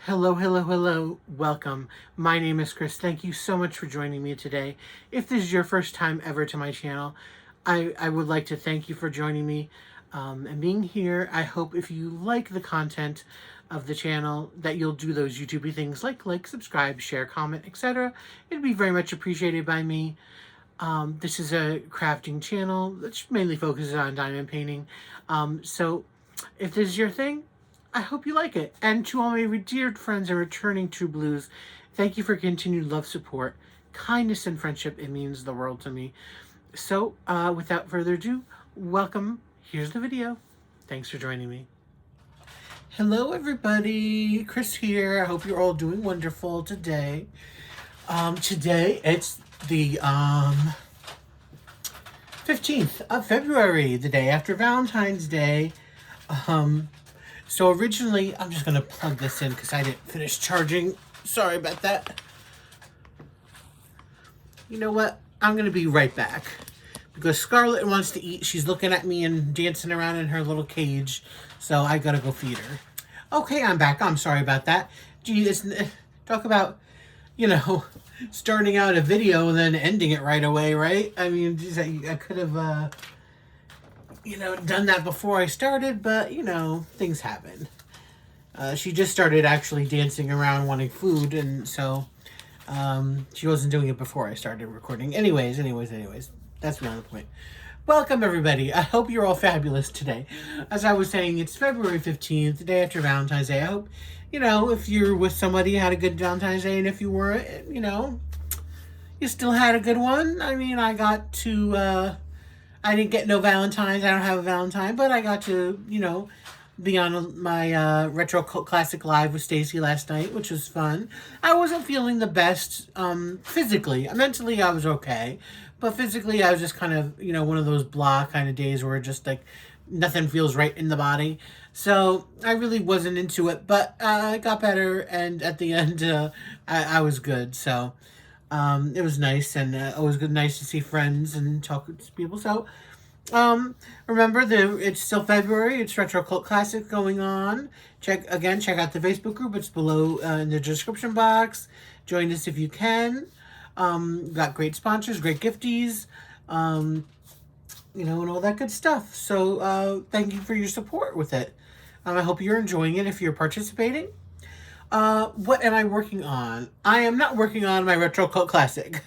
Hello, hello, hello. Welcome. My name is Chris. Thank you so much for joining me today. If this is your first time ever to my channel, I would like to thank you for joining me and being here. I hope if you like the content of the channel that you'll do those YouTubey things like, subscribe, share, comment, etc. It'd be very much appreciated by me. This is a crafting channel that mainly focuses on diamond painting. So if this is your thing, I hope you like it. And to all my revered friends and returning True Blues, thank you for continued love, support, kindness, and friendship. It means the world to me. So, without further ado, welcome. Here's the video. Thanks for joining me. Hello, everybody. Chris here. I hope you're all doing wonderful today. Today, it's the 15th of February, the day after Valentine's Day. So originally, I'm just going to plug this in because I didn't finish charging. Sorry about that. You know what? I'm going to be right back. Because Scarlett wants to eat. She's looking at me and dancing around in her little cage. So I got to go feed her. Okay, I'm back. I'm sorry about that. Gee, talk about, starting out a video and then ending it right away, right? I mean, geez, I could have... done that before I started, but, things happen. She just started actually dancing around wanting food, and so she wasn't doing it before I started recording. Anyways, that's another point. Welcome, everybody. I hope you're all fabulous today. As I was saying, it's February 15th, the day after Valentine's Day. I hope, if you're with somebody, you had a good Valentine's Day, and if you weren't, you still had a good one. I mean, I got to... I didn't get no Valentines. I don't have a Valentine, but I got to, be on my Retro Classic Live with Stacy last night, which was fun. I wasn't feeling the best physically. Mentally, I was okay. But physically, I was just kind of, one of those blah kind of days where just like nothing feels right in the body. So I really wasn't into it, but I got better. And at the end, I was good. So... it was nice, and always good, nice to see friends and talk to people. So, remember, it's still February. It's Retro Cult Classic going on. Check out the Facebook group. It's below in the description box. Join us if you can. Got great sponsors, great gifties, and all that good stuff. So, thank you for your support with it. I hope you're enjoying it if you're participating. What am I working on? I am not working on my Retro Cult Classic.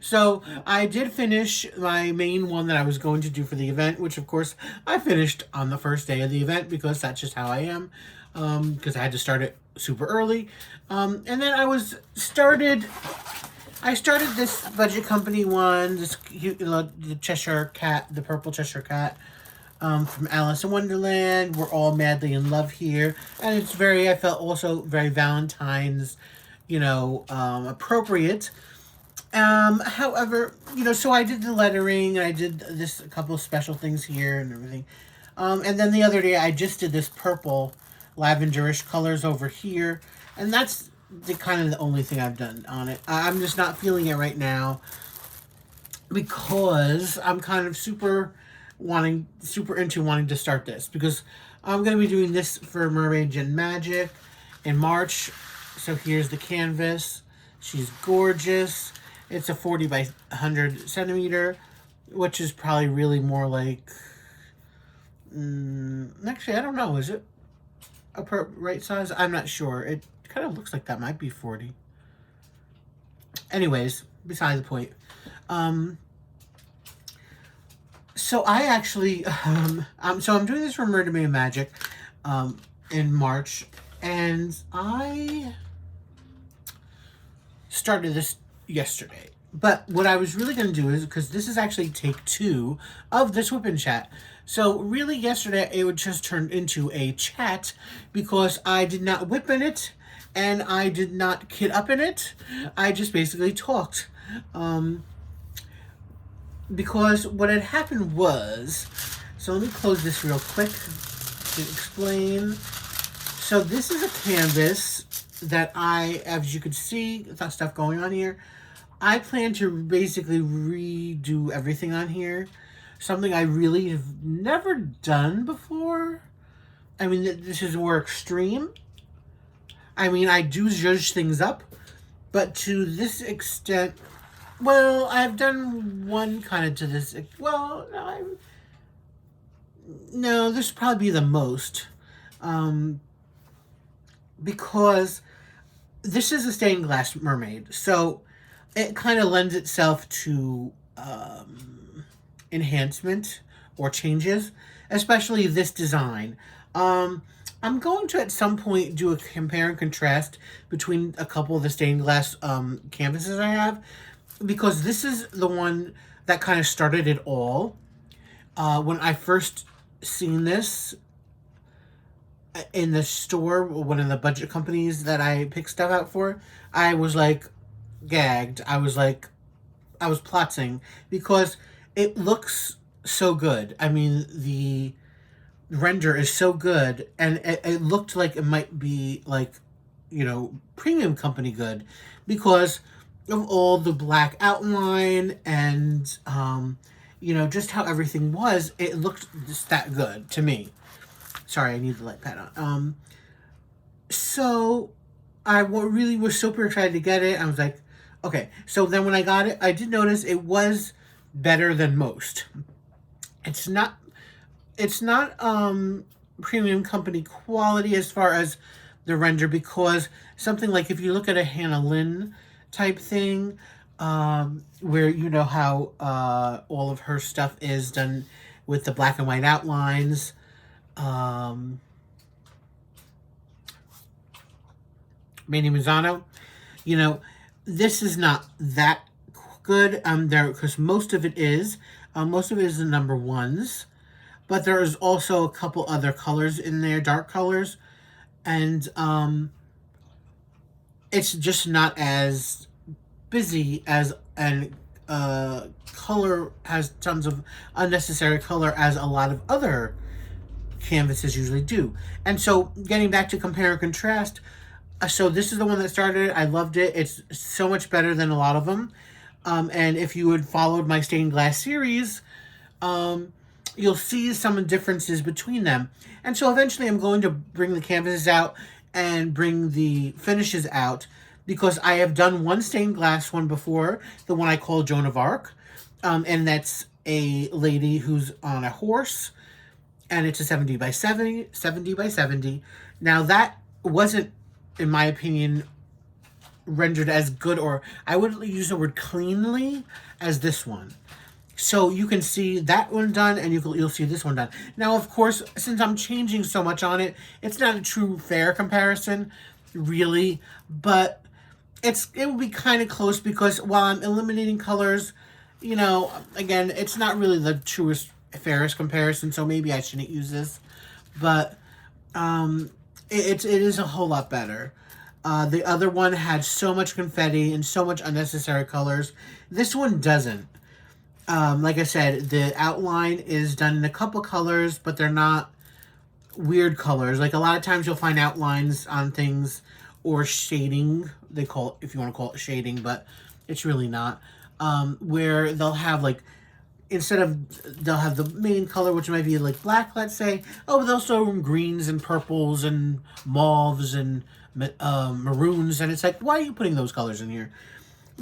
So, I did finish my main one that I was going to do for the event, which, of course, I finished on the first day of the event because that's just how I am. Because I had to start it super early. And then I started this budget company one, this cute, the Cheshire Cat, the purple Cheshire Cat. From Alice in Wonderland. We're all madly in love here. And it's I felt also very Valentine's, appropriate. However, so I did the lettering, and I did a couple of special things here and everything. And then the other day, I just did this purple lavenderish colors over here. And that's the only thing I've done on it. I'm just not feeling it right now because I'm kind of super into wanting to start this because I'm going to be doing this for Mermaids and Magic in March. So here's the canvas. She's gorgeous. It's a 40 by 100 centimeter, which is probably really more like, actually, I don't know. Is it a right size? I'm not sure. It kind of looks like that might be 40. Anyways, beside the point. So I actually, so I'm doing this for Mermaids and Magic in March, and I started this yesterday. But what I was really going to do is, because this is actually take 2 of this whip and chat. So really yesterday it would just turn into a chat because I did not whip in it and I did not kit up in it. I just basically talked. Because what had happened was, so let me close this real quick to explain. So this is a canvas that as you can see, that stuff going on here. I plan to basically redo everything on here. Something I really have never done before. I mean, this is more extreme. I mean, I do judge things up, but to this extent, well, I've done one kind of to this. Well, no, this would probably be the most, um, because this is a stained glass mermaid, so it kind of lends itself to enhancement or changes, especially this design. Um, I'm going to at some point do a compare and contrast between a couple of the stained glass canvases I have, because this is the one that kind of started it all. When I first seen this in the store, one of the budget companies that I pick stuff out for, I was like gagged. I was plotting because it looks so good. I mean, the render is so good, and it looked like it might be like, premium company good because of all the black outline and just how everything was. It looked just that good to me. Sorry, I need the light pad on. So I really was super excited to get it. I was like, okay. So then when I got it, I did notice it was better than most. It's not premium company quality as far as the render, because something like if you look at a Hannah Lynn type thing, where how all of her stuff is done with the black and white outlines. Manny Mazzano, this is not that good. There, because most of it is the number ones, but there is also a couple other colors in there, dark colors, and it's just not as busy as and color has tons of unnecessary color as a lot of other canvases usually do. And so getting back to compare and contrast, so this is the one that started it. I loved it. It's so much better than a lot of them. And if you had followed my stained glass series, you'll see some differences between them. And so eventually I'm going to bring the canvases out and bring the finishes out, because I have done one stained glass one before, the one I call Joan of Arc. And that's a lady who's on a horse, and it's a 70 by 70. Now that wasn't, in my opinion, rendered as good, or I would use the word cleanly, as this one. So you can see that one done, and you'll see this one done. Now, of course, since I'm changing so much on it, it's not a true fair comparison, really, but it will be kind of close, because while I'm eliminating colors, again, it's not really the truest, fairest comparison, so maybe I shouldn't use this, but it is a whole lot better. The other one had so much confetti and so much unnecessary colors. This one doesn't. Like I said, the outline is done in a couple colors, but they're not weird colors. Like a lot of times you'll find outlines on things, or shading, they call it, if you want to call it shading, but it's really not. Where they'll have they'll have the main color, which might be like black, let's say. Oh, but they'll show greens and purples and mauves and maroons, and it's like, why are you putting those colors in here?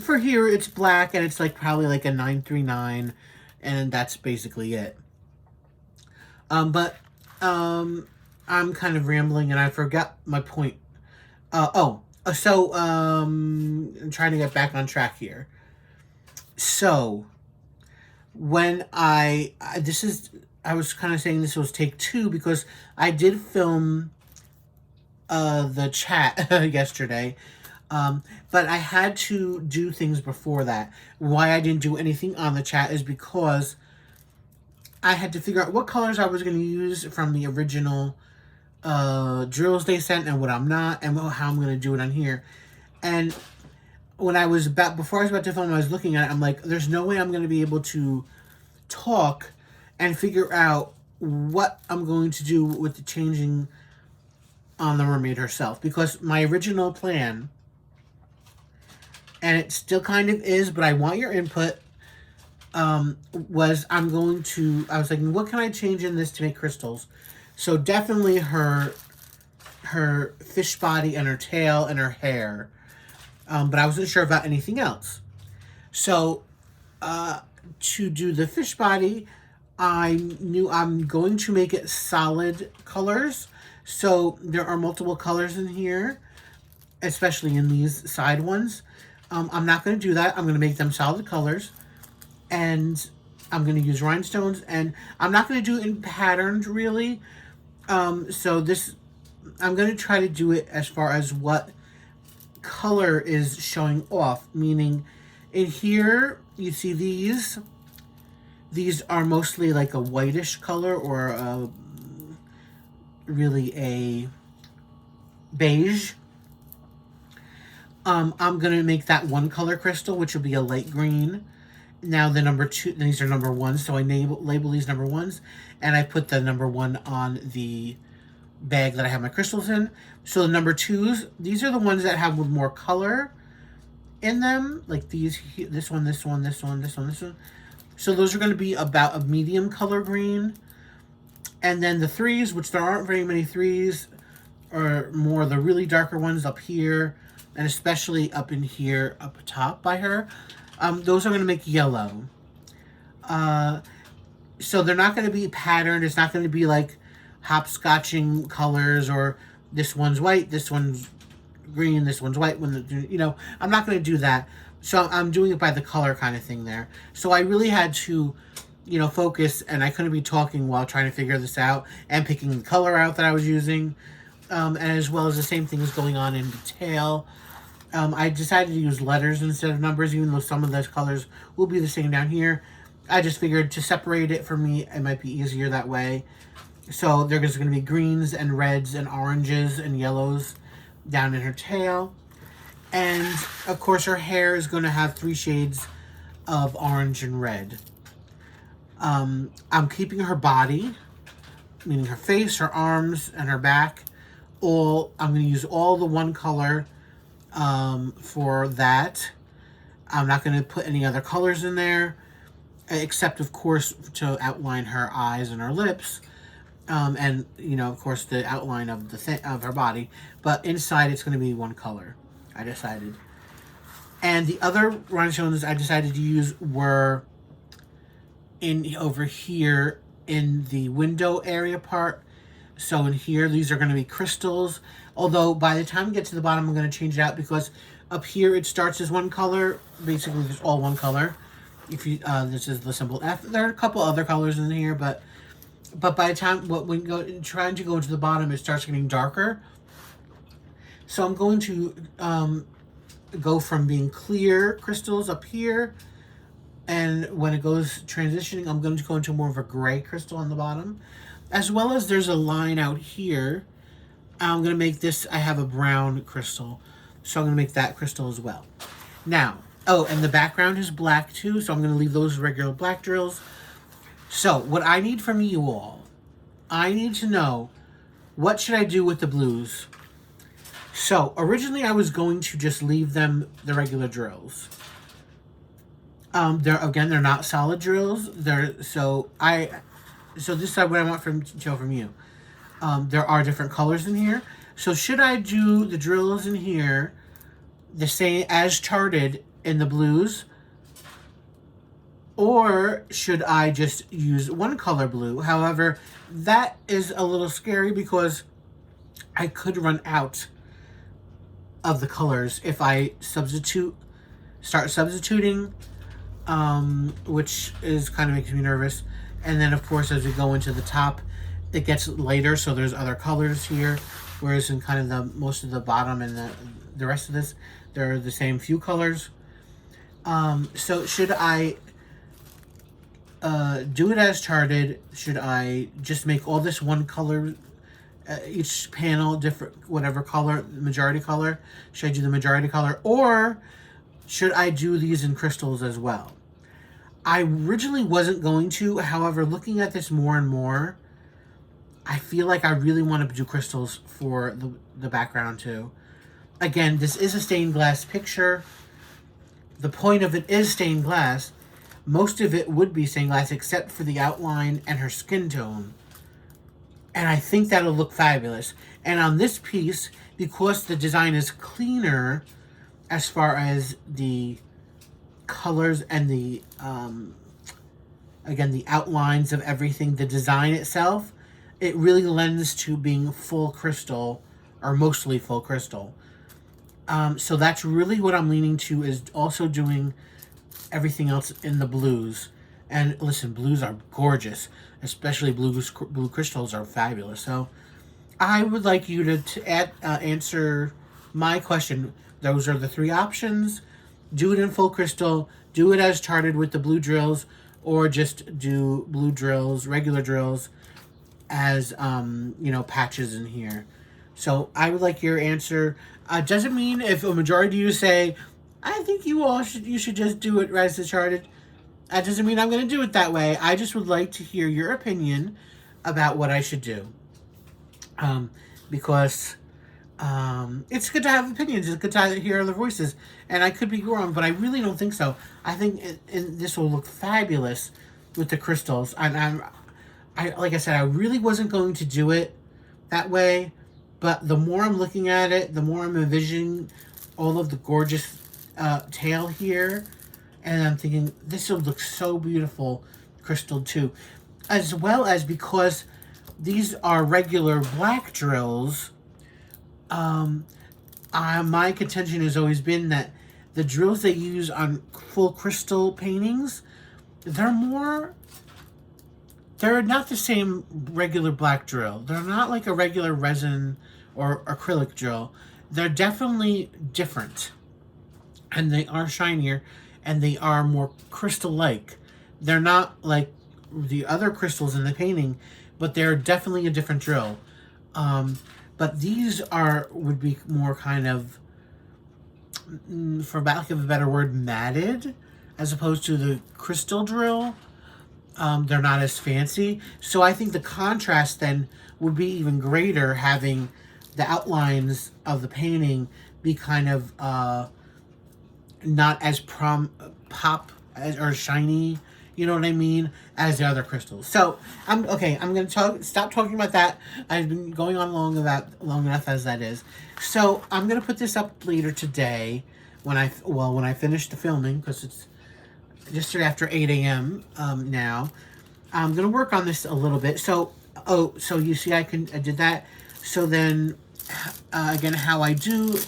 For here, it's black, and it's probably like a 939, and that's basically it. But I'm kind of rambling, and I forgot my point. I'm trying to get back on track here. So, when I was kind of saying this was take 2, because I did film the chat yesterday, but I had to do things before that. Why I didn't do anything on the chat is because I had to figure out what colors I was going to use from the original drills they sent, and what I'm not, and how I'm going to do it on here. And before I was about to film, I was looking at it, I'm like, there's no way I'm going to be able to talk and figure out what I'm going to do with the changing on the mermaid herself, because my original plan, and it still kind of is, but I want your input, was I was thinking, what can I change in this to make crystals? So definitely her her fish body and her tail and her hair. But I wasn't sure about anything else. So to do the fish body, I knew I'm going to make it solid colors. So there are multiple colors in here, especially in these side ones. I'm not going to do that. I'm going to make them solid colors. And I'm going to use rhinestones. And I'm not going to do it in patterns, really. So this, I'm going to try to do it as far as what color is showing off. Meaning, in here, you see these. These are mostly like a whitish color or really a beige. I'm going to make that one color crystal, which will be a light green. Now the number 2, these are number 1, so I label these number 1s, and I put the number 1 on the bag that I have my crystals in. So the number 2s, these are the ones that have more color in them, like these, this one, this one, this one, this one, this one. So those are going to be about a medium color green. And then the 3s, which there aren't very many 3s, are more the really darker ones up here, and especially up in here, up top by her. Those are going to make yellow. So they're not going to be patterned. It's not going to be like hopscotching colors, or this one's white, this one's green, this one's white. I'm not going to do that. So I'm doing it by the color kind of thing there. So I really had to, focus, and I couldn't be talking while trying to figure this out and picking the color out that I was using. And as well as the same thing is going on in the tail. I decided to use letters instead of numbers, even though some of those colors will be the same down here. I just figured to separate it for me, it might be easier that way. So there's going to be greens and reds and oranges and yellows down in her tail. And, of course, her hair is going to have 3 shades of orange and red. I'm keeping her body, meaning her face, her arms, and her back. I'm going to use all the one color for that. I'm not going to put any other colors in there, except, of course, to outline her eyes and her lips. And, of course, the outline of of her body. But inside, it's going to be one color, I decided. And the other rhinestones I decided to use were over here in the window area part. So in here, these are going to be crystals. Although by the time we get to the bottom, I'm going to change it out, because up here it starts as one color. Basically, it's all one color. This is the symbol F. There are a couple other colors in here, but by the time trying to go into the bottom, it starts getting darker. So I'm going to go from being clear crystals up here, and when it goes transitioning, I'm going to go into more of a gray crystal on the bottom. As well as there's a line out here. I'm going to make this, I have a brown crystal, so I'm going to make that crystal as well. Now, and the background is black too, so I'm going to leave those regular black drills. So, what I need from you all, I need to know, what should I do with the blues? So, originally I was going to just leave them the regular drills. They're not solid drills. So this is what I want from you. There are different colors in here. So should I do the drills in here the same as charted in the blues? Or should I just use one color blue? However, that is a little scary, because I could run out of the colors if I start substituting, which is kind of makes me nervous. And then, of course, as we go into the top, it gets lighter, so there's other colors here. Whereas in kind of most of the bottom and the rest of this, there are the same few colors. So should I do it as charted? Should I just make all this one color, each panel different, whatever color, majority color? Should I do the majority color? Or should I do these in crystals as well? I originally wasn't going to. However, looking at this more and more, I feel like I really want to do crystals for the background too. Again, this is a stained glass picture. The point of it is stained glass. Most of it would be stained glass except for the outline and her skin tone. And I think that'll look fabulous. And on this piece, because the design is cleaner as far as the colors and the, again, the outlines of everything, the design itself, it really lends to being full crystal or mostly full crystal. So that's really what I'm leaning to, is also doing everything else in the blues. And listen, blues are gorgeous, especially blue crystals are fabulous. So I would like you to answer my question. Those are the three options. Do it in full crystal, do it as charted with the blue drills, or just do blue drills, regular drills, as, patches in here. So I would like your answer. Doesn't mean if a majority of you say, I think you should just do it as charted. That doesn't mean I'm going to do it that way. I just would like to hear your opinion about what I should do. Because it's good to have opinions. It's good to hear other voices. And I could be wrong, but I really don't think so. I think this will look fabulous with the crystals. Like I said, I really wasn't going to do it that way. But the more I'm looking at it, the more I'm envisioning all of the gorgeous tail here. And I'm thinking, this will look so beautiful crystal too. As well as because these are regular black drills, my contention has always been that the drills they use on full crystal paintings, they're not the same regular black drill. They're not like a regular resin or acrylic drill. They're definitely different. And they are shinier, and they are more crystal-like. They're not like the other crystals in the painting, but they're definitely a different drill. But these would be more kind of, for lack of a better word, matted, as opposed to the crystal drill. They're not as fancy. So I think the contrast then would be even greater, having the outlines of the painting be kind of not as pop or shiny, you know what I mean, as the other crystals. So I'm going to stop talking about that. I've been going on long enough as that is. So I'm going to put this up later today when I finish the filming, because it's just after 8 a.m. Now. I'm going to work on this a little bit. So you see I did that. So then, again, how I do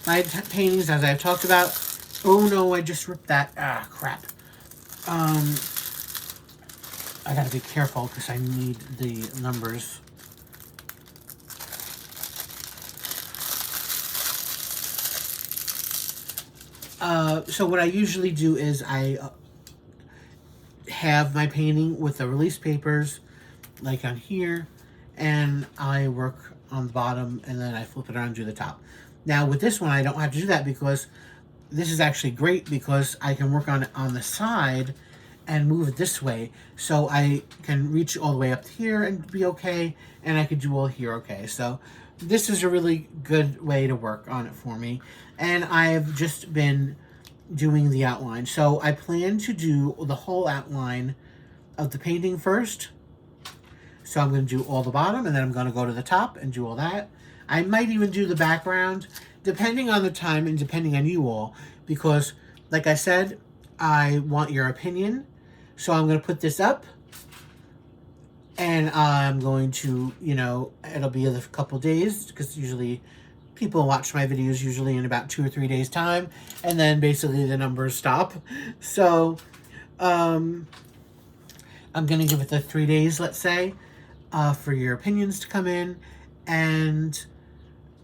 my paintings, as I've talked about. Oh no, I just ripped that. Ah, crap. I gotta be careful because I need the numbers. So what I usually do is I have my painting with the release papers, like on here, and I work on the bottom, and then I flip it around and do the top. Now with this one, I don't have to do that, because this is actually great, because I can work on it on the side and move it this way, so I can reach all the way up here and be okay, and I could do all here okay. So this is a really good way to work on it for me. And I've just been doing the outline. So I plan to do the whole outline of the painting first. So I'm going to do all the bottom, and then I'm going to go to the top and do all that. I might even do the background, depending on the time and depending on you all, because, like I said, I want your opinion. So I'm going to put this up, and I'm going to, it'll be a couple days, because usually people watch my videos usually in about 2 or 3 days time, and then basically the numbers stop. So I'm going to give it the 3 days, let's say, for your opinions to come in and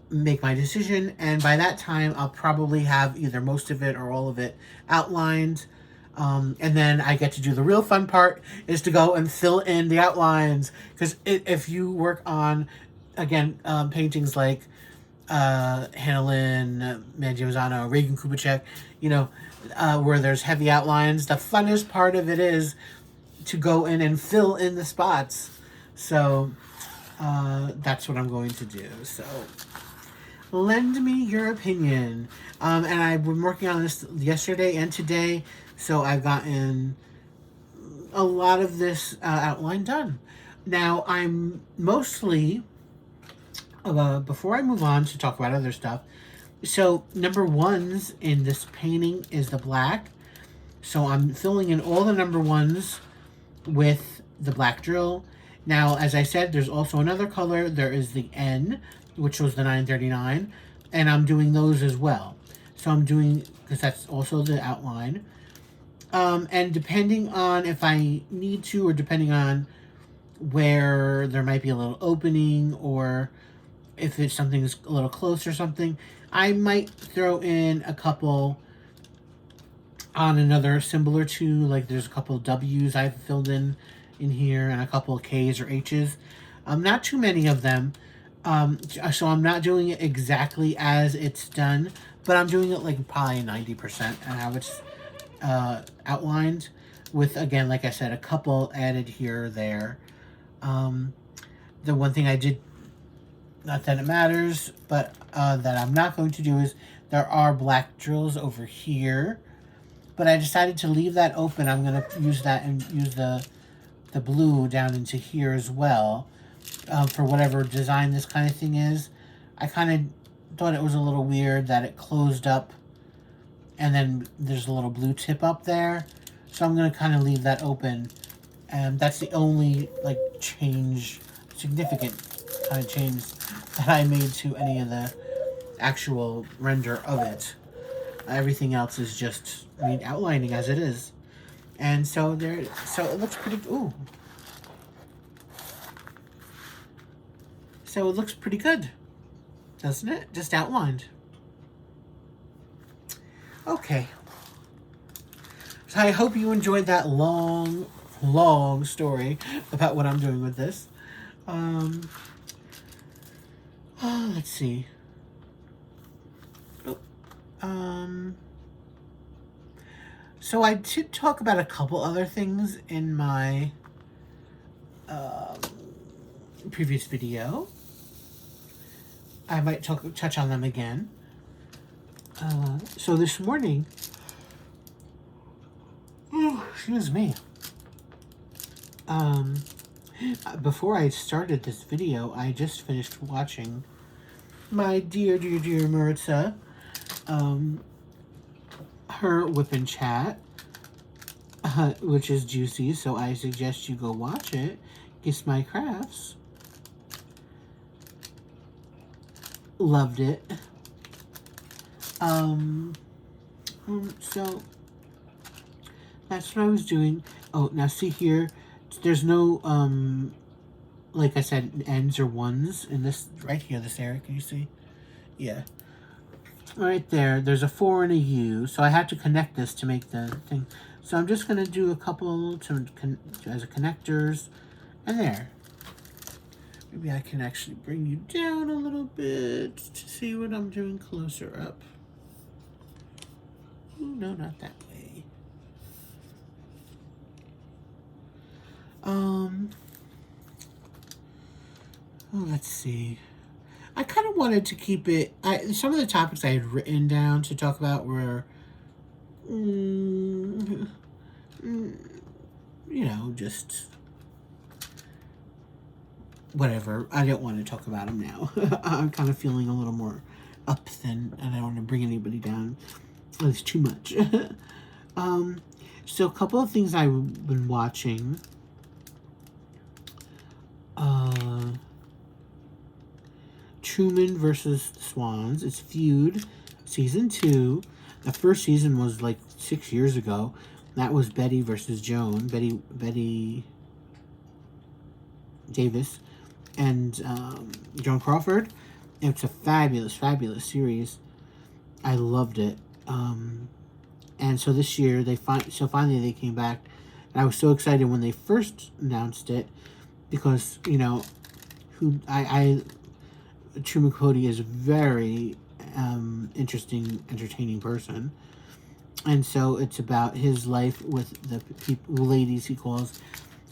make my decision. And by that time, I'll probably have either most of it or all of it outlined. And then I get to do the real fun part, is to go and fill in the outlines. Because if you work on, again, paintings like Hannah Lynn, Mandy Mazzano, Reagan Kubitschek, where there's heavy outlines, the funnest part of it is to go in and fill in the spots. So that's what I'm going to do. So lend me your opinion. And I've been working on this yesterday and today, so I've gotten a lot of this outline done. Now, I'm mostly before I move on to talk about other stuff, so number ones in this painting is the black. So I'm filling in all the number ones with the black drill. Now, as I said, there's also another color. There is the N, which was the 939, and I'm doing those as well. So I'm doing, because that's also the outline. And depending on if I need to, or depending on where there might be a little opening, or if it's something's a little close or something, I might throw in a couple on another symbol or two. Like there's a couple of W's I've filled in here, and a couple of K's or H's. Not too many of them. So I'm not doing it exactly as it's done, but I'm doing it like probably 90% and how it's outlined, with, again, like I said, a couple added here or there. The one thing I did, not that it matters, but that I'm not going to do is there are black drills over here, but I decided to leave that open. I'm going to use that and use the blue down into here as well, for whatever design this kind of thing is. I kind of thought it was a little weird that it closed up and then there's a little blue tip up there. So I'm going to kind of leave that open. And that's the only, like, change, significant kind of change that I made to any of the actual render of it. Everything else is just outlining as it is. And so so it looks pretty, ooh. So it looks pretty good, doesn't it? Just outlined. Okay. So I hope you enjoyed that long story about what I'm doing with this. Let's see. So I did talk about a couple other things in my previous video. I might touch on them again. So this morning, excuse me. Before I started this video, I just finished watching my dear Maritza, her WIP and chat, which is juicy, so I suggest you go watch it. Kiss My Crafts. Loved it. So that's what I was doing. Oh, now see here, there's no, like I said, N's or ones in this, right here, this area, can you see? Yeah. Right there, there's a 4 and a U, so I had to connect this to make the thing. So I'm just going to do a couple as connectors, and there. Maybe I can actually bring you down a little bit to see what I'm doing closer up. Ooh, no, not that way. Let's see. I kind of wanted to keep it. Some of the topics I had written down to talk about were, you know, just whatever. I don't want to talk about them now. I'm kind of feeling a little more up than, and I don't want to bring anybody down. It's too much. So a couple of things I've been watching. Truman versus Swans. It's Feud, season 2. The first season was like 6 years ago. That was Betty versus Joan. Betty Davis and Joan Crawford. It's a fabulous series. I loved it. And so this year finally they came back. And I was so excited when they first announced it, because, you know, Truman Capote is a very interesting, entertaining person. And so it's about his life with the ladies he calls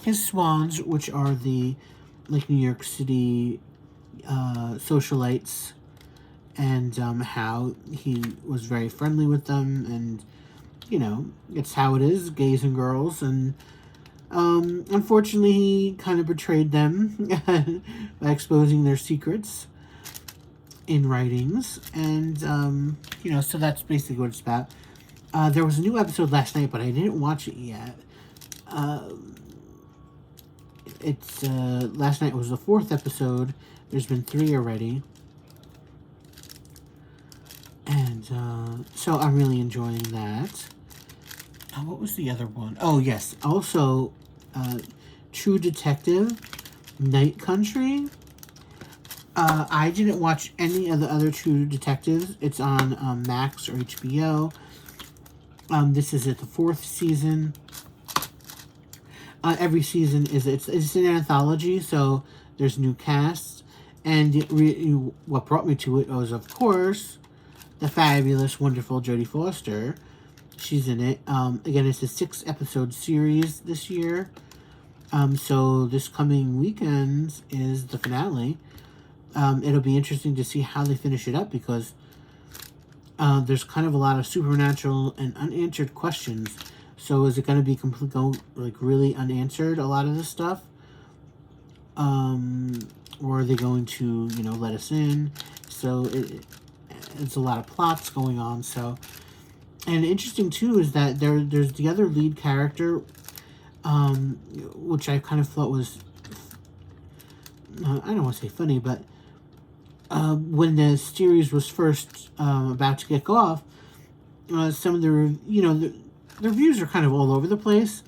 his swans, which are the, like, New York City socialites, and how he was very friendly with them, and, you know, it's how it is, gays and girls, and unfortunately he kind of betrayed them by exposing their secrets. in writings, and you know, so that's basically what it's about. There was a new episode last night, but I didn't watch it yet. It's last night was the 4th episode. There's been 3 already, and so I'm really enjoying that. What was the other one? Oh yes, also True Detective, Night Country. I didn't watch any of the other True Detectives. It's on Max or HBO. This is at the 4th season. Every season it's an anthology, so there's new casts. And what brought me to it was, of course, the fabulous, wonderful Jodie Foster. She's in it. Again, it's a 6-episode series this year. So this coming weekend is the finale. It'll be interesting to see how they finish it up, because there's kind of a lot of supernatural and unanswered questions. So is it going to be really unanswered, a lot of this stuff? Or are they going to, let us in? So it's a lot of plots going on. So, and interesting too is that there's the other lead character, which I kind of thought was, I don't want to say funny, but when the series was first about to kick off, some of the reviews are kind of all over the place.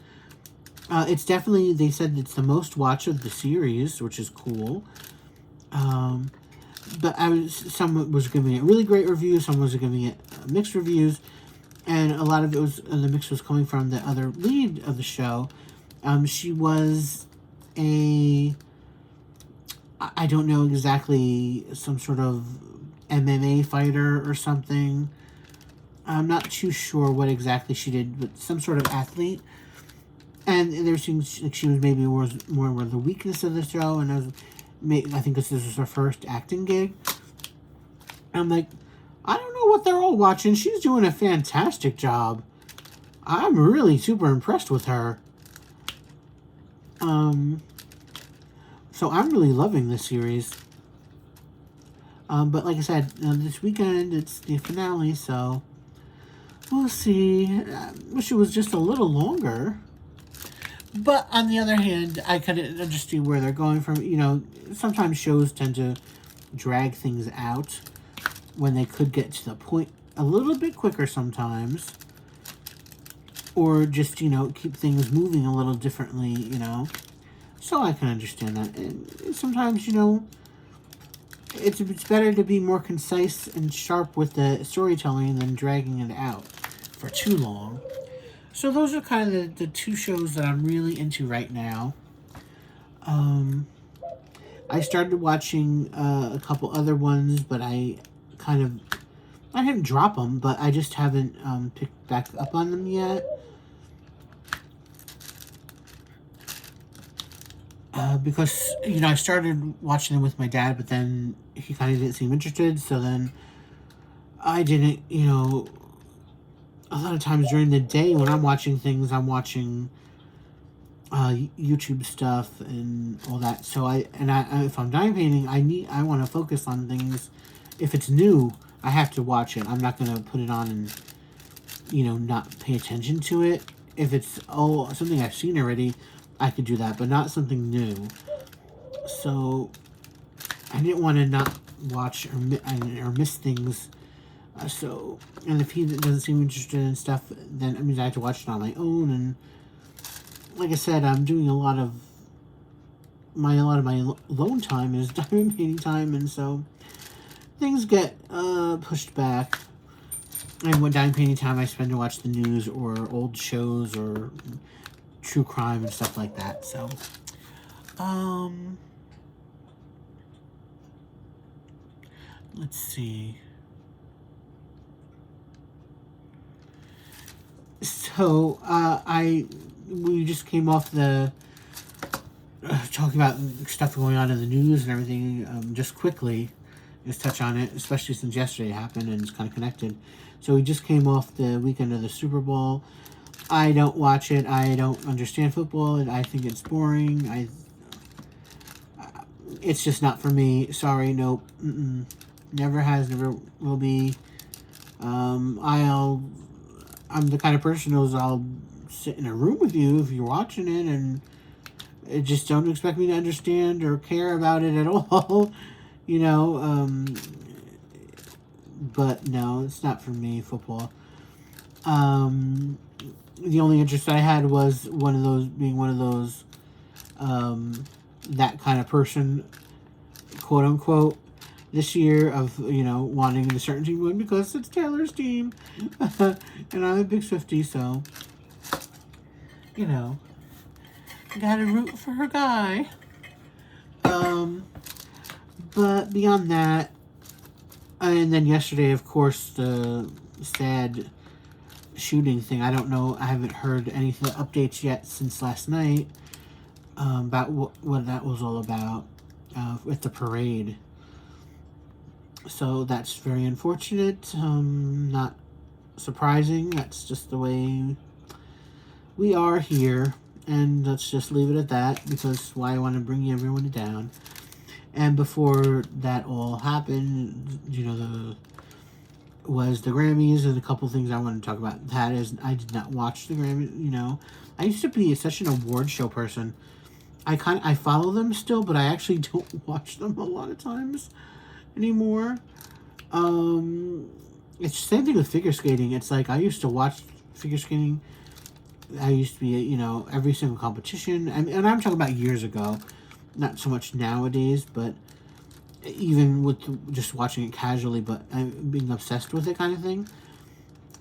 It's definitely, they said it's the most watched of the series, which is cool. But someone was giving it really great reviews, someone was giving it mixed reviews, and a lot of it was, the mix was coming from the other lead of the show. She was I don't know exactly, some sort of MMA fighter or something. I'm not too sure what exactly she did, but some sort of athlete. And there seems like she was maybe more the weakness of the show, and I think this was her first acting gig. And I'm like, I don't know what they're all watching. She's doing a fantastic job. I'm really super impressed with her. So I'm really loving this series. But like I said, this weekend it's the finale, so we'll see. I wish it was just a little longer. But on the other hand, I kind of understand where they're going from. Sometimes shows tend to drag things out when they could get to the point a little bit quicker sometimes. Or just, keep things moving a little differently, So I can understand that. And sometimes, it's better to be more concise and sharp with the storytelling than dragging it out for too long. So those are kind of the 2 shows that I'm really into right now. I started watching a couple other ones, but I didn't drop them, but I just haven't picked back up on them yet. Because, I started watching them with my dad, but then he kind of didn't seem interested, so then I didn't, a lot of times during the day when I'm watching things, I'm watching YouTube stuff and all that. So if I'm dime painting, I want to focus on things. If it's new, I have to watch it. I'm not going to put it on and, not pay attention to it. If it's something I've seen already, I could do that, but not something new. So I didn't want to not watch or miss things. And if he doesn't seem interested in stuff, then I mean I have to watch it on my own. And like I said, I'm doing a lot of my alone time is diamond painting time, and so things get pushed back. And what diamond painting time I spend to watch the news or old shows or true crime and stuff like that. So, let's see. So, we just came off the talking about stuff going on in the news and everything. Just quickly, just touch on it, especially since yesterday happened and it's kind of connected. So we just came off the weekend of the Super Bowl. I don't watch it. I don't understand football, and I think it's boring. It's just not for me. Sorry, nope. Never has, never will be. I'm the kind of person who's I'll sit in a room with you if you're watching it, and just don't expect me to understand or care about it at all. you know, but no, it's not for me, football. The only interest I had was being one of those, that kind of person, quote unquote, this year of, wanting a certain team to win because it's Taylor's team. And I'm a big Swiftie, so, gotta root for her guy. But beyond that, and then yesterday, of course, the sad shooting thing. I don't know. I haven't heard any updates yet since last night, about what that was all about, with the parade. So that's very unfortunate. Not surprising. That's just the way we are here. And let's just leave it at that, because why I want to bring everyone down. And before that all happened, was the Grammys, and a couple things I want to talk about. That is, I did not watch the Grammys. I used to be such an award show person. I follow them still, but I actually don't watch them a lot of times anymore. It's the same thing with figure skating. It's like I used to watch figure skating. I used to be, every single competition, and I'm talking about years ago, not so much nowadays, but even with just watching it casually, but being obsessed with it kind of thing.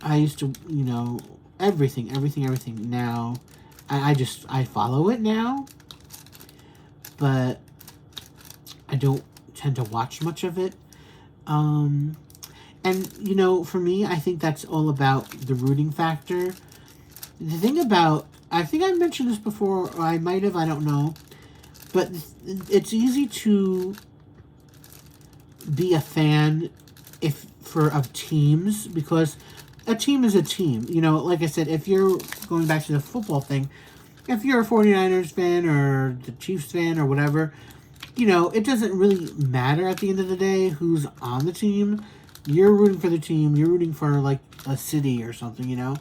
I used to, everything. Now, I follow it now, but I don't tend to watch much of it. And, for me, I think that's all about the rooting factor. The thing about, I think I mentioned this before, or I might have, I don't know, but it's easy to be a fan of teams, because a team is a team. Like I said, if you're going back to the football thing, if you're a 49ers fan or the Chiefs fan or whatever, it doesn't really matter at the end of the day who's on the team. You're rooting for the team. You're rooting for, like, a city or something,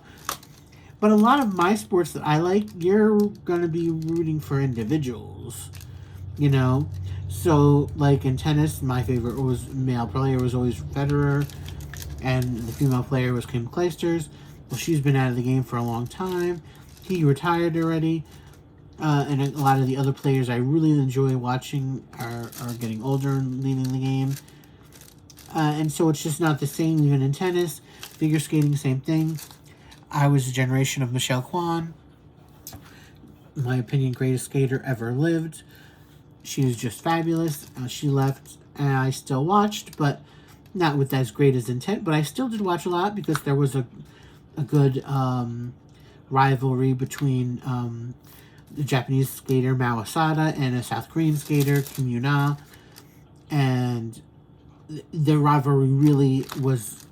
But a lot of my sports that I like, you're going to be rooting for individuals, So, like in tennis, my favorite male player was always Federer, and the female player was Kim Clijsters. Well, she's been out of the game for a long time. He retired already. And a lot of the other players I really enjoy watching are getting older and leaving the game. And so it's just not the same even in tennis. Figure skating, same thing. I was a generation of Michelle Kwan. In my opinion, greatest skater ever lived. She was just fabulous. She left, and I still watched, but not with as great as intent. But I still did watch a lot because there was a good rivalry between the Japanese skater Mao Asada and a South Korean skater Kim Yuna, and the rivalry really was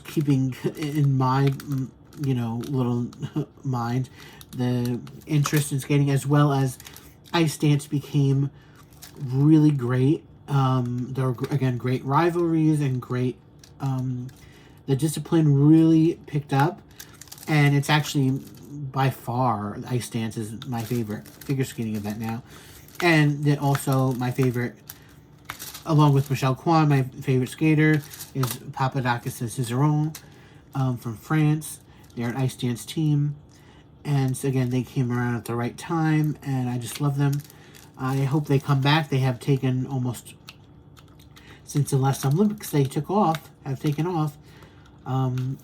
keeping in my little mind the interest in skating, as well as ice dance became really great. There were, again, great rivalries and great, the discipline really picked up, and it's actually by far, ice dance is my favorite figure skating event now. And then also my favorite, along with Michelle Kwan, my favorite skater is Papadakis and Cizeron, from France. They're an ice dance team. And so again, they came around at the right time, and I just love them. I hope they come back. They have taken almost, since the last Olympics they have taken off.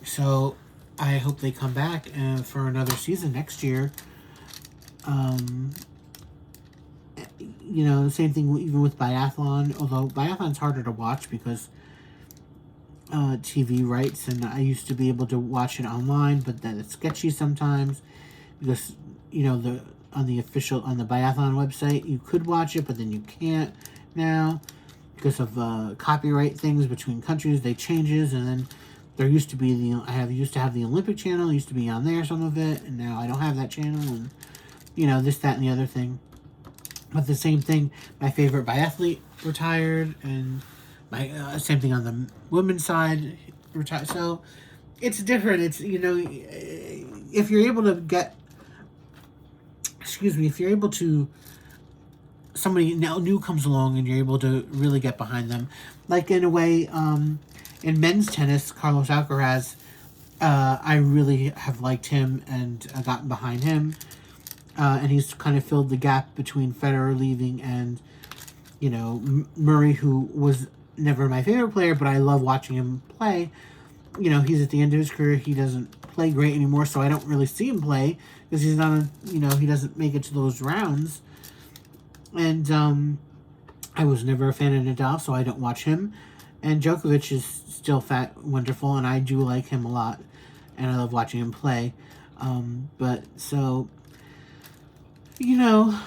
So I hope they come back for another season next year. The same thing even with biathlon, although biathlon's harder to watch because TV rights, and I used to be able to watch it online, but then it's sketchy sometimes because on the biathlon website you could watch it, but then you can't now because of copyright things between countries. They changes, and then there used to be used to have the Olympic channel, used to be on there, some of it, and now I don't have that channel, and this, that, and the other thing. But the same thing, my favorite biathlete retired, and my same thing on the women's side retired. So it's different. It's, you know, if you're able to get, excuse me, if you're able to, somebody now new comes along and you're able to really get behind them, like in a way, in men's tennis, Carlos Alcaraz, I really have liked him and gotten behind him. And he's kind of filled the gap between Federer leaving and, you know, Murray, who was never my favorite player, but I love watching him play. You know, he's at the end of his career. He doesn't play great anymore, so I don't really see him play because he's not, you know, he doesn't make it to those rounds. And I was never a fan of Nadal, so I don't watch him. And Djokovic is still wonderful, and I do like him a lot, and I love watching him play. But so, you know,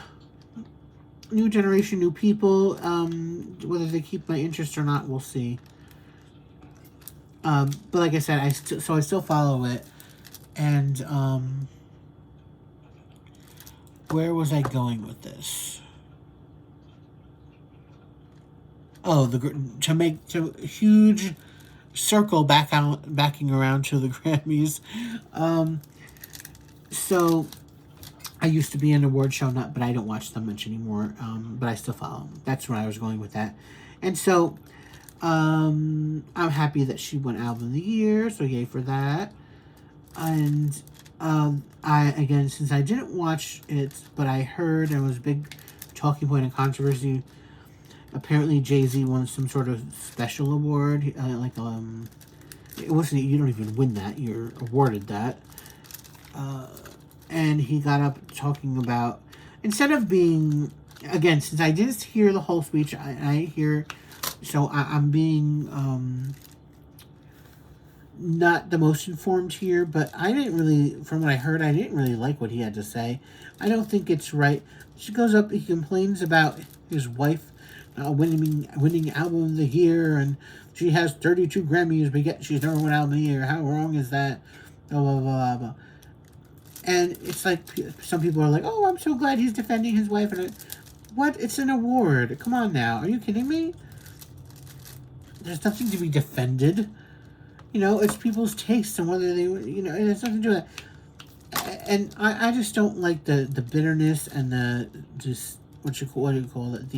new generation, new people. Whether they keep my interest or not, we'll see. But like I said, I still follow it. And where was I going with this? Oh, to a huge circle backing around to the Grammys. So I used to be an award show nut, but I don't watch them much anymore. But I still follow them. That's where I was going with that. And so I'm happy that she won Album of the Year, so yay for that. And again, since I didn't watch it, but I heard, and it was a big talking point and controversy, apparently Jay-Z won some sort of special award, it wasn't, you don't even win that, you're awarded that. And he got up talking about, instead of being, again, since I didn't hear the whole speech, I'm being not the most informed here, but I didn't really, from what I heard, I didn't really like what he had to say. I don't think it's right. She goes up, he complains about his wife winning Album of the Year, and she has 32 Grammys, but yet she's never won Album of the Year. How wrong is that? Blah, blah, blah, blah. And it's like, some people are like, oh, I'm so glad he's defending his wife. And what? It's an award. Come on now. Are you kidding me? There's nothing to be defended. You know, it's people's tastes and whether they, you know, it has nothing to do with that. And I just don't like the bitterness and the, just, what do you call it?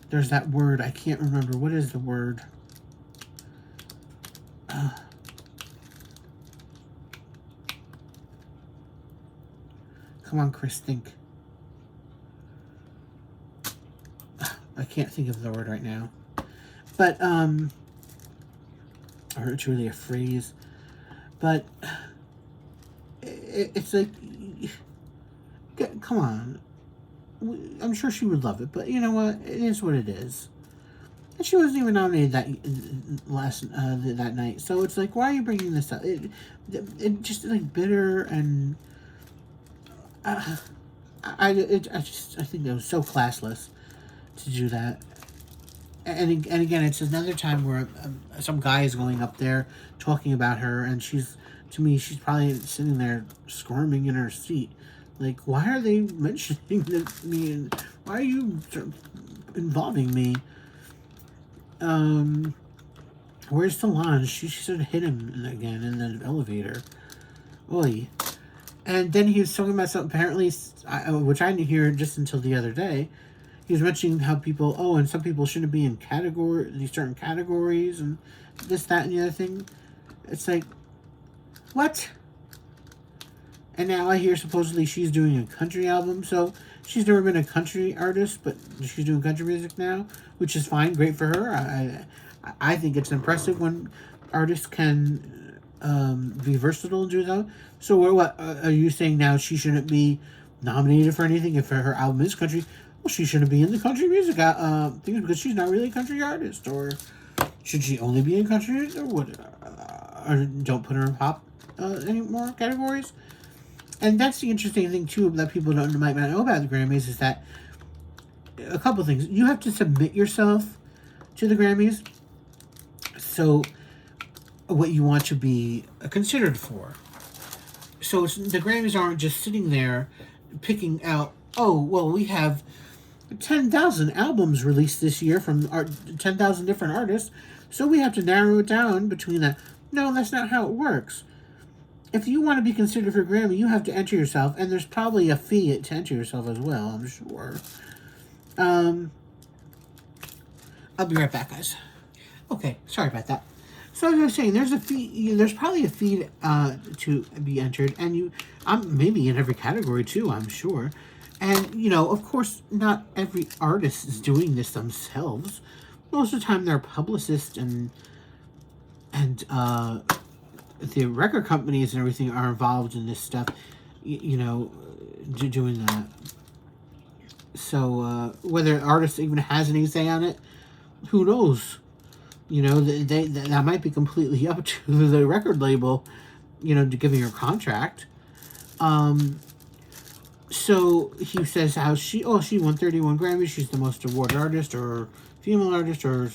There's that word. I can't remember. What is the word? Come on, Chris, think. I can't think of the word right now. But, or it's really a phrase. But, it's like, come on. I'm sure she would love it, but you know what? It is what it is. And she wasn't even nominated that night. So it's like, why are you bringing this up? It just like bitter, and I think that was so classless to do that. And again, it's another time where some guy is going up there talking about her, and she's probably sitting there squirming in her seat. Like, why are they mentioning me, and why are you involving me? Where's Solange? She should have hit him again in the elevator. Oy. And then he was talking about something, apparently, which I didn't hear just until the other day. He was mentioning how people, and some people shouldn't be in these certain categories, and this, that, and the other thing. It's like, what? And now I hear supposedly she's doing a country album, so she's never been a country artist, but she's doing country music now, which is fine, great for her. I think it's impressive when artists can be versatile and do that. So what are you saying now? She shouldn't be nominated for anything if her album is country? Well, she shouldn't be in the country music things because she's not really a country artist. Or should she only be in country music? Or what? Or don't put her in pop any more categories? And that's the interesting thing, too, that people might not know about the Grammys, is that a couple things. You have to submit yourself to the Grammys. So, what you want to be considered for. so the Grammys aren't just sitting there picking out, oh, well, we have 10,000 albums released this year from 10,000 different artists, so we have to narrow it down between that. No, that's not how it works. If you want to be considered for Grammy, you have to enter yourself, and there's probably a fee to enter yourself as well, I'm sure. I'll be right back, guys. Okay, sorry about that. So as I was saying, there's a fee. There's probably a fee to be entered, and maybe in every category too, I'm sure. And of course, not every artist is doing this themselves. Most of the time, their publicists and the record companies and everything are involved in this stuff. Doing that. So whether artists even has any say on it, who knows? That might be completely up to the record label, to giving her contract. So he says how she won 31 Grammys. She's the most awarded artist or female artist or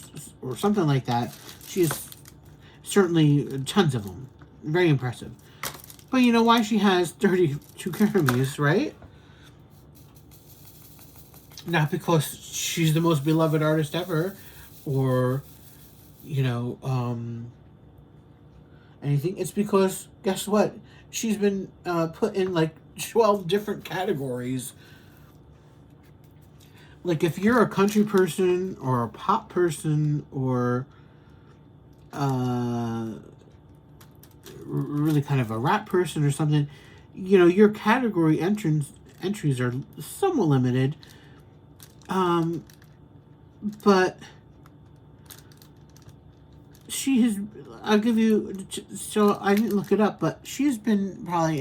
something like that. She has certainly tons of them. Very impressive. But you know why she has 32 Grammys, right? Not because she's the most beloved artist ever, or anything. It's because, guess what? She's been put in like 12 different categories. Like if you're a country person or a pop person or really kind of a rap person or something, your category entries are somewhat limited. But she has, I'll give you, so I didn't look it up, but she's been probably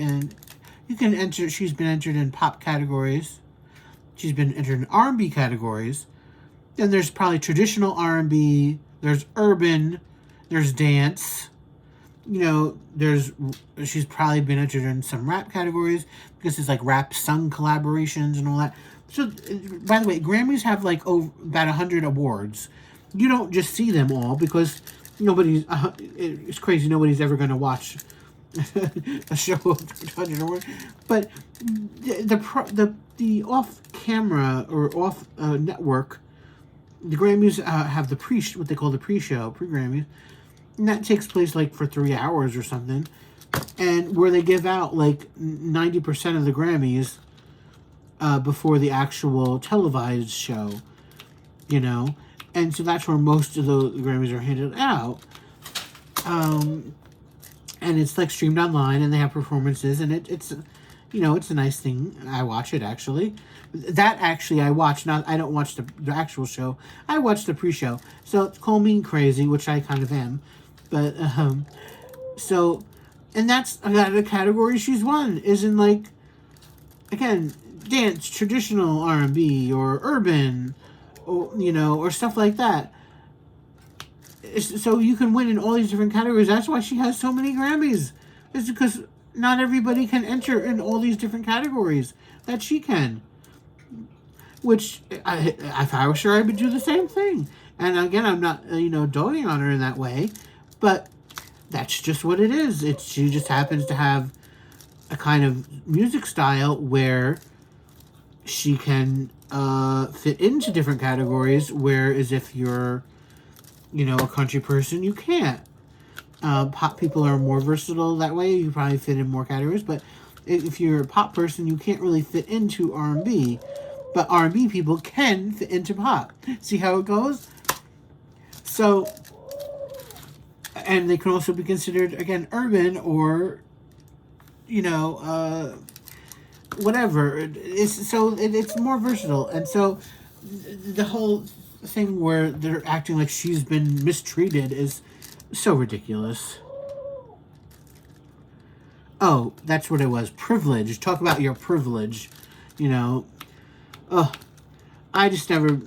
she's been entered in pop categories. She's been entered in R&B categories. Then there's probably traditional R&B, there's urban, there's dance. She's probably been entered in some rap categories because it's like rap sung collaborations and all that. So, by the way, Grammys have like about 100 awards. You don't just see them all because it's crazy. Nobody's ever going to watch a show of 100 awards. But the off camera or off network, the Grammys have what they call the pre-Grammys, and that takes place like for 3 hours or something, and where they give out like 90% of the Grammys before the actual televised show, and so that's where most of the Grammys are handed out. And it's like streamed online, and they have performances, and it's a nice thing. I watch it actually. I watch. Not I don't watch the actual show. I watch the pre-show. So call me crazy, which I kind of am, but so, and that's another category she's won. Is in like, again, dance, traditional R&B or urban, or or stuff like that. So you can win in all these different categories. That's why she has so many Grammys. It's because not everybody can enter in all these different categories that she can. Which, if I was sure, I would do the same thing. And again, I'm not, doting on her in that way, but that's just what it is. She just happens to have a kind of music style where she can fit into different categories, whereas if you're, a country person, you can't. Pop people are more versatile that way. You probably fit in more categories, but if you're a pop person, you can't really fit into R&B. But R&B people can fit into pop. See how it goes? So, and they can also be considered, again, urban or, whatever. It's more versatile. And so the whole thing where they're acting like she's been mistreated is so ridiculous. Oh, that's what it was. Privilege. Talk about your privilege. I just never...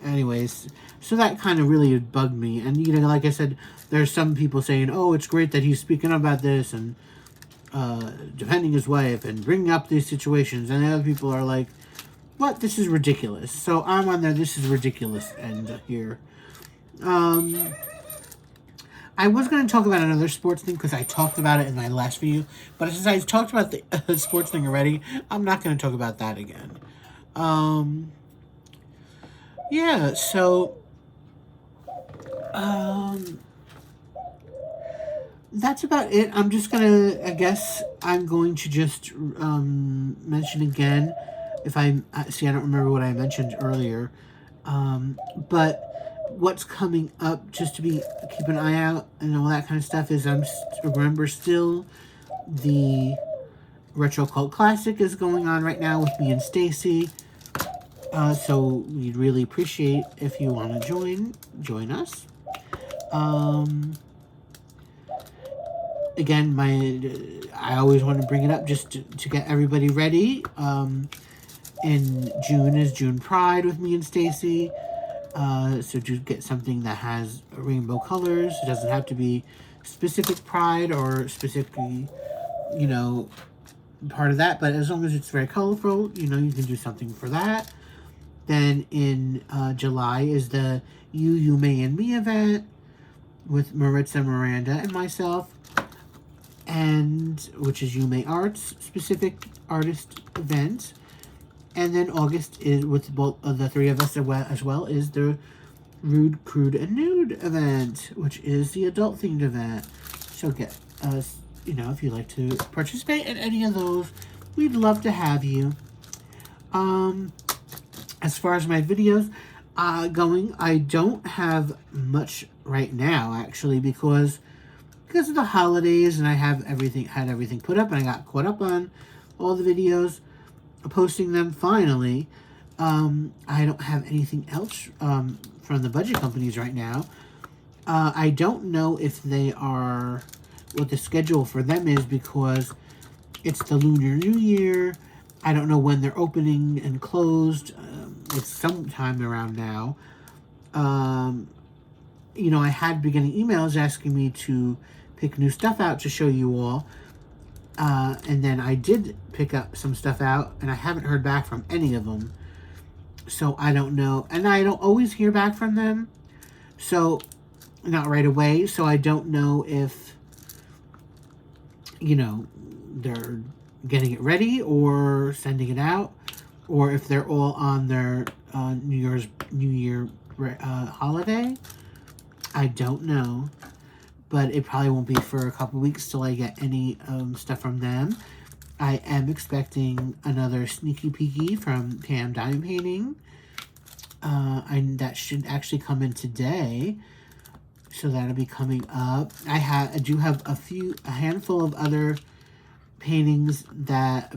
anyways, so that kind of really bugged me. And, like I said, there's some people saying, oh, it's great that he's speaking about this and defending his wife and bringing up these situations. And the other people are like, what? This is ridiculous. So I'm on there, this is ridiculous end here. I was going to talk about another sports thing because I talked about it in my last video. But since I talked about the sports thing already, I'm not going to talk about that again. Yeah, so... that's about it. I'm just gonna, I guess I'm going to just mention again, if see, I don't remember what I mentioned earlier, but what's coming up, just to keep an eye out and all that kind of stuff, is remember still the Retro Cult Classic is going on right now with me and Stacy. So we'd really appreciate if you want to join us. Again, I always want to bring it up just to get everybody ready. In June is June Pride with me and Stacy. So to get something that has rainbow colors. It doesn't have to be specific Pride or specifically, you know, part of that. But as long as it's very colorful, you know, you can do something for that. Then in July is the You, May, and Me event with Maritza, Miranda, and myself. And which is You May Arts specific artist event. And then August is with both of the three of us as well is the Rude, Crude, and Nude event, which is the adult themed event. So get us, you know, if you'd like to participate in any of those, we'd love to have you. As far as my videos going, I don't have much right now actually because of the holidays, and I had everything put up, and I got caught up on all the videos, posting them finally. I don't have anything else from the budget companies right now. I don't know if they are, what the schedule for them is, because it's the Lunar New Year. I don't know when they're opening and closed. It's sometime around now. You know, I had beginning emails asking me to pick new stuff out to show you all. And then I did pick up some stuff out, and I haven't heard back from any of them. So I don't know. And I don't always hear back from them. So, not right away. So I don't know if, you know, they're getting it ready or sending it out, or if they're all on their New Year holiday. I don't know. But it probably won't be for a couple weeks till I get any stuff from them. I am expecting another sneaky peeky from Pam Diamond Painting. That should actually come in today. So that'll be coming up. I do have a handful of other paintings,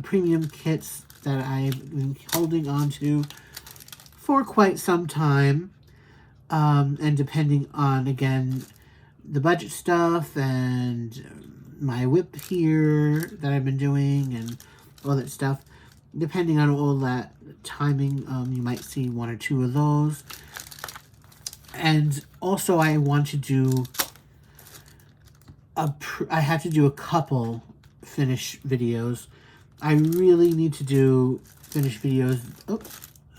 premium kits that I've been holding on to for quite some time. And depending on, again, the budget stuff and my WIP here that I've been doing and all that stuff, depending on all that timing, you might see one or two of those. And also I want to do I have to do a couple finish videos. I really need to do finish videos. Oh,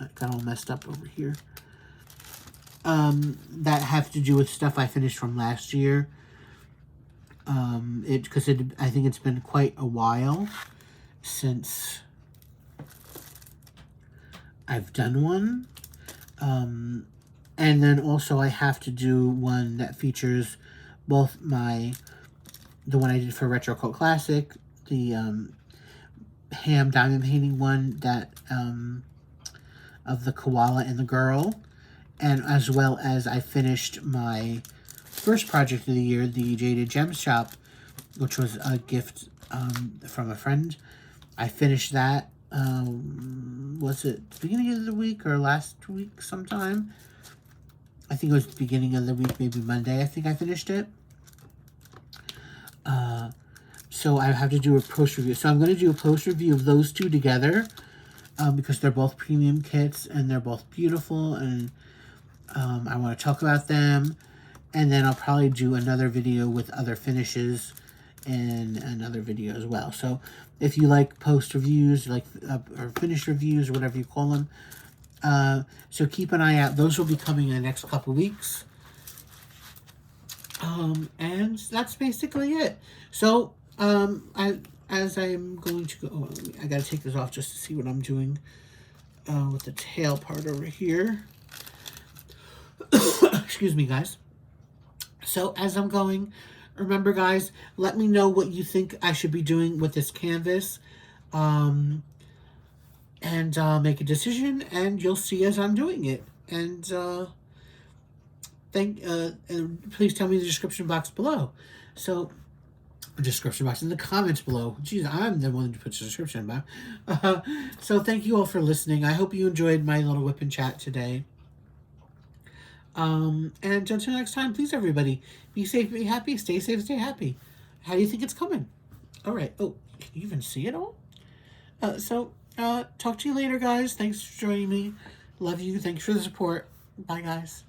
I got all messed up over here. That have to do with stuff I finished from last year. I think it's been quite a while since I've done one. And then also I have to do one that features both the one I did for Retro Cult Classic, the ham diamond painting one that of the koala and the girl, and as well as I finished my first project of the year, the Jaded Gem Shop, which was a gift from a friend. I finished that, was it the beginning of the week or last week sometime? I think it was the beginning of the week, maybe Monday, I think I finished it. So I have to do a post review. So I'm going to do a post review of those two together, because they're both premium kits and they're both beautiful, and I want to talk about them. And then I'll probably do another video with other finishes in another video as well. So if you like post reviews, or finish reviews, or whatever you call them, so keep an eye out. Those will be coming in the next couple weeks. And that's basically it. So, as I'm going to go, oh, I gotta take this off just to see what I'm doing with the tail part over here. Excuse me, guys. So as I'm going, remember, guys, let me know what you think I should be doing with this canvas. And make a decision, and you'll see as I'm doing it. And and please tell me in the description box below. So, description box in the comments below. Jeez, I'm the one who puts the description box. So thank you all for listening. I hope you enjoyed my little whip and chat today. And until next time, please, everybody, be safe, be happy, stay safe, stay happy. How do you think it's coming? All right. Oh, can you even see it all? Talk to you later, guys. Thanks for joining me. Love you. Thanks for the support. Bye, guys.